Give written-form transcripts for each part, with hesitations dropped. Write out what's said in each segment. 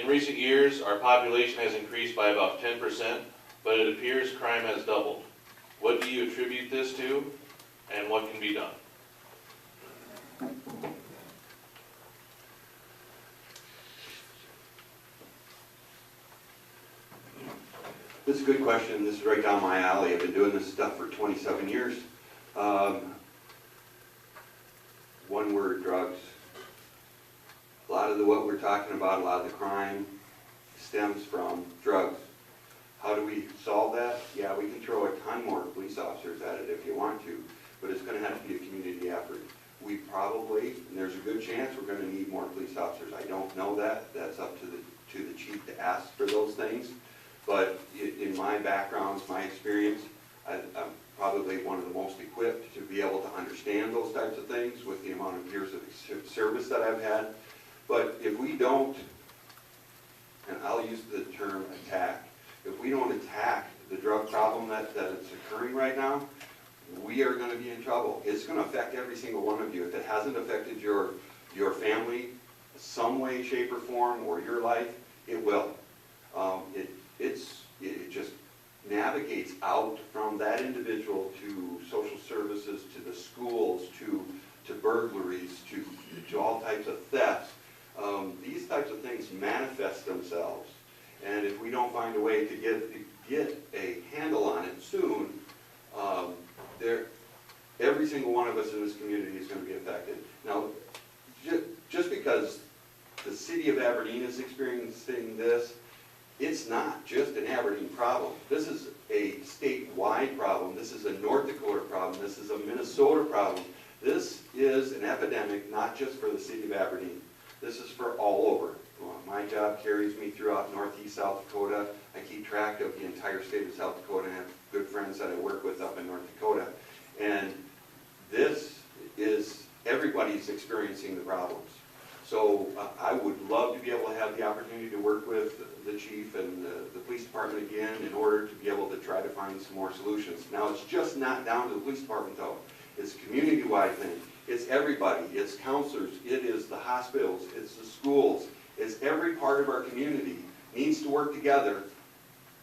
recent years, our population has increased by about 10%, but it appears crime has doubled. What do you attribute this to, and what can be done? This is a good question. This is right down my alley. I've been doing this stuff for 27 years. One word, drugs. A lot of what we're talking about, a lot of the crime stems from drugs. How do we solve that? Yeah, we can throw a ton more police officers at it if you want to, but it's going to have to be a community effort. We probably, and there's a good chance we're going to need more police officers. I don't know that. That's up to the chief to ask for those things. But in my background, my experience, I'm probably one of the most equipped to be able to understand those types of things with the amount of years of service that I've had. But if we don't, and I'll use the term attack, if we don't attack the drug problem that is occurring right now, we are going to be in trouble. It's going to affect every single one of you. If it hasn't affected your family some way, shape, or form, or your life, it will. It just navigates out from that individual to social services, to the schools, to burglaries, to all types of thefts. These types of things manifest themselves, and if we don't find a way to get a handle on it soon, every single one of us in this community is going to be affected. Now, just because the city of Aberdeen is experiencing this, it's not just an Aberdeen problem. This is a statewide problem. This is a North Dakota problem. This is a Minnesota problem. This is an epidemic not just for the city of Aberdeen. This is for all over. My job carries me throughout Northeast South Dakota. I keep track of the entire state of South Dakota and have good friends that I work with up in North Dakota. And this is, everybody's experiencing the problems. So I would love to be able to have the opportunity to work with the chief and the police department again in order to be able to try to find some more solutions. Now, it's just not down to the police department though. It's a community-wide thing. It's everybody. It's counselors. It is the hospitals. It's the schools. It's every part of our community needs to work together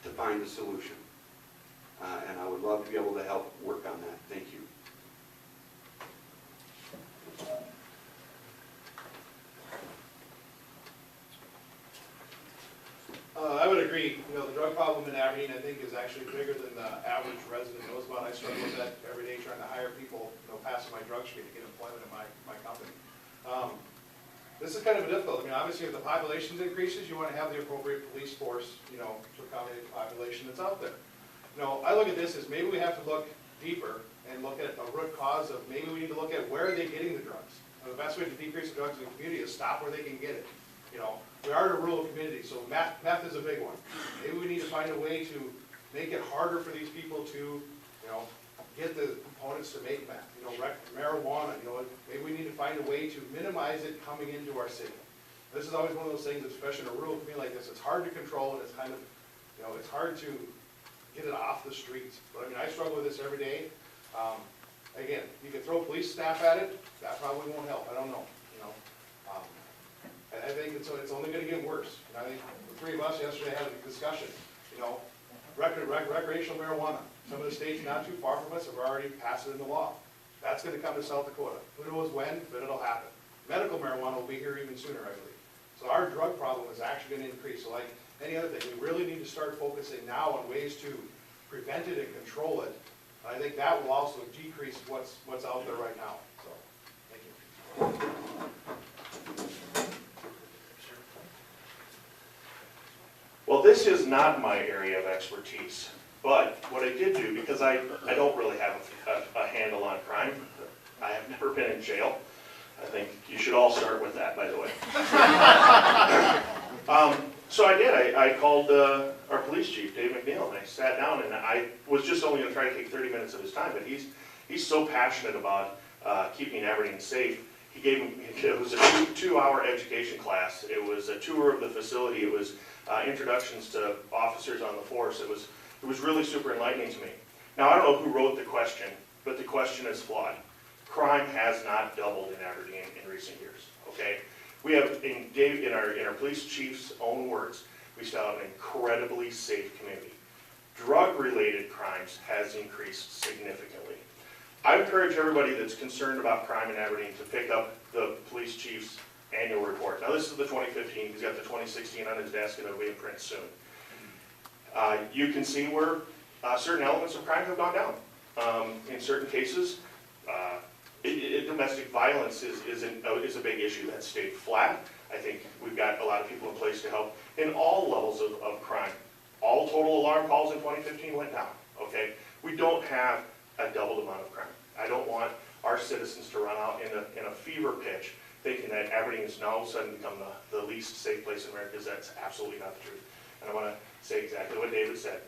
to find a solution. And I would love to be able to help work on that. Thank you. I would agree. You know, the drug problem in Aberdeen, I think, is actually bigger than the average resident knows about. I struggle with that every day, trying to hire people, you know, passing my drug screen to get employment in my company. This is kind of difficult. I mean, obviously, if the population increases, you want to have the appropriate police force, you know, to accommodate the population that's out there. You know, I look at this as maybe we have to look deeper and look at a root cause of maybe we need to look at where are they getting the drugs. And the best way to decrease the drugs in the community is stop where they can get it. You know, we are in a rural community, so meth is a big one. Maybe we need to find a way to make it harder for these people to, you know, get the components to make meth. You know, marijuana, you know, maybe we need to find a way to minimize it coming into our city. This is always one of those things, especially in a rural community like this, it's hard to control and it's kind of, you know, it's hard to get it off the streets. But I mean, I struggle with this every day. Again, you can throw police staff at it, that probably won't help, I don't know, you know. I think it's only going to get worse. And I think the three of us yesterday had a discussion, you know, recreational marijuana. Some of the states not too far from us have already passed it into law. That's going to come to South Dakota. Who knows when, but it'll happen. Medical marijuana will be here even sooner, I believe. So our drug problem is actually going to increase. So like any other thing, we really need to start focusing now on ways to prevent it and control it. And I think that will also decrease what's out there right now. So, thank you. Well, this is not my area of expertise, but what I did do, because I don't really have a handle on crime, I have never been in jail. I think you should all start with that, by the way. So I did. I called our police chief, Dave McNeil, and I sat down, and I was just only going to try to take 30 minutes of his time, but he's so passionate about keeping Aberdeen safe. He gave me, it was a two-hour education class. It was a tour of the facility. It was introductions to officers on the force. It was really super enlightening to me. Now, I don't know who wrote the question, but the question is flawed. Crime has not doubled in Aberdeen in recent years, okay? We have, in our police chief's own words, we still have an incredibly safe community. Drug-related crimes has increased significantly. I encourage everybody that's concerned about crime in Aberdeen to pick up the police chief's annual report. Now, this is the 2015. He's got the 2016 on his desk, and it'll be in print soon. You can see where certain elements of crime have gone down. In certain cases, domestic violence is a big issue that's stayed flat. I think we've got a lot of people in place to help in all levels of crime. All total alarm calls in 2015 went down, okay? We don't have a doubled amount of crime. I don't want our citizens to run out in a fever pitch thinking that Aberdeen has now all of a sudden become the least safe place in America, because that's absolutely not the truth. And I want to say exactly what David said.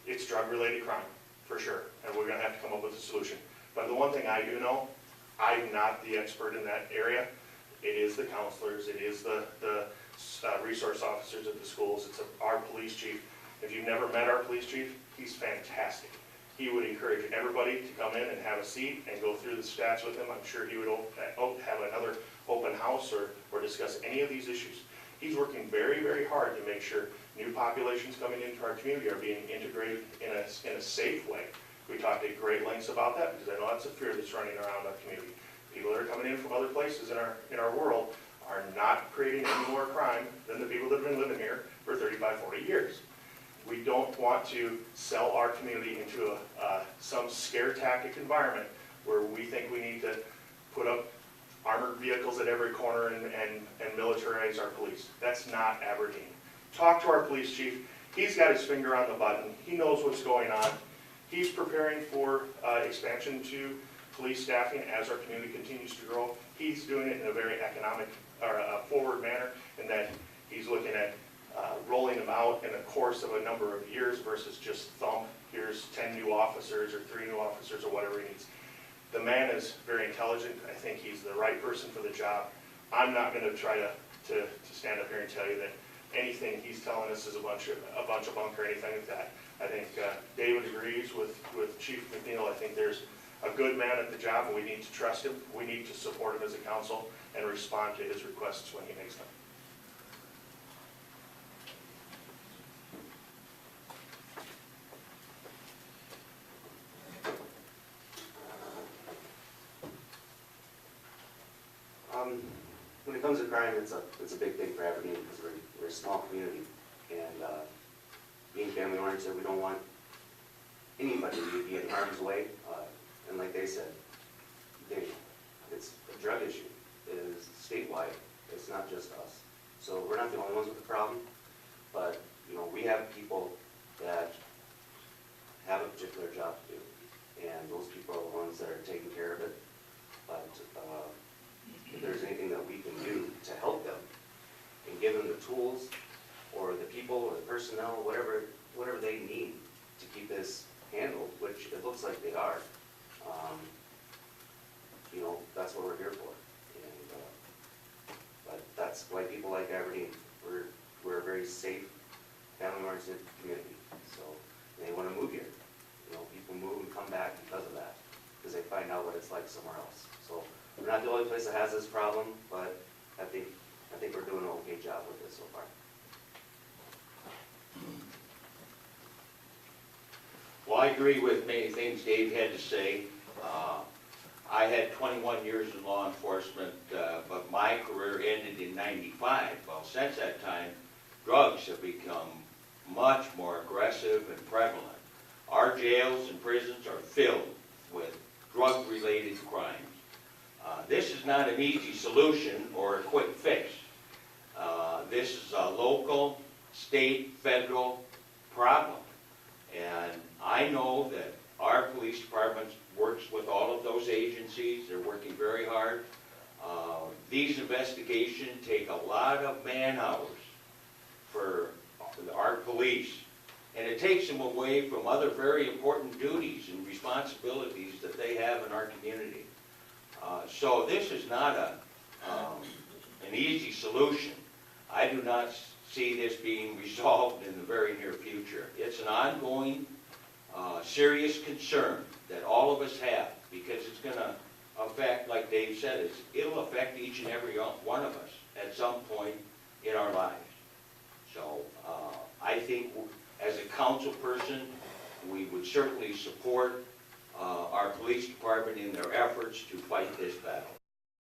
It's drug-related crime, for sure, and we're going to have to come up with a solution. But the one thing I do know, I'm not the expert in that area. It is the counselors, it is the resource officers at the schools, it's our police chief. If you've never met our police chief, he's fantastic. He would encourage everybody to come in and have a seat and go through the stats with him. I'm sure he would have another open house or discuss any of these issues. He's working very, very hard to make sure new populations coming into our community are being integrated in a safe way. We talked at great lengths about that, because I know that's a fear that's running around our community. People that are coming in from other places in our world are not creating any more crime than the people that have been living here for 35, 40 years. We don't want to sell our community into some scare tactic environment where we think we need to put up armored vehicles at every corner and militarize our police. That's not Aberdeen. Talk to our police chief. He's got his finger on the button. He knows what's going on. He's preparing for expansion to police staffing as our community continues to grow. He's doing it in a very economic or forward manner, in that he's looking at rolling them out in the course of a number of years versus just thump, here's 10 new officers or 3 new officers or whatever he needs. The man is very intelligent. I think he's the right person for the job. I'm not going to try to stand up here and tell you that anything he's telling us is a bunch of bunk or anything like that. I think David agrees with Chief McNeil. I think there's a good man at the job, and we need to trust him. We need to support him as a council and respond to his requests when he makes them. When it comes to crime, it's a big thing for Aberdeen, because we're a small community, and being family oriented, we don't want anybody to be in harm's way. And like they said, it's a drug issue. It is statewide. It's not just us. So we're not the only ones with the problem, but we have people that have a particular job to do, and those people are the ones that are taking care of it. But if there's anything that we can do to help them and give them the tools or the people or the personnel, whatever they need to keep this handled, which it looks like they are, that's what we're here for. And but that's why people like Aberdeen. We're a very safe, family-oriented community. So they want to move here. People move and come back because of that, because they find out what it's like somewhere else. So we're not the only place that has this problem, but I think we're doing an okay job with this so far. Well, I agree with many things Dave had to say. I had 21 years in law enforcement, but my career ended in '95. Well, since that time, drugs have become much more aggressive and prevalent. Our jails and prisons are filled with drug-related crimes. This is not an easy solution or a quick fix. This is a local, state, federal problem. And I know that our police department works with all of those agencies. They're working very hard. These investigations take a lot of man-hours for our police. And it takes them away from other very important duties and responsibilities that they have in our community. So this is not an easy solution. I do not see this being resolved in the very near future. It's an ongoing, serious concern that all of us have, because it's going to affect, like Dave said, it'll affect each and every one of us at some point in our lives. So I think as a council person, we would certainly support our police department in their efforts to fight this battle.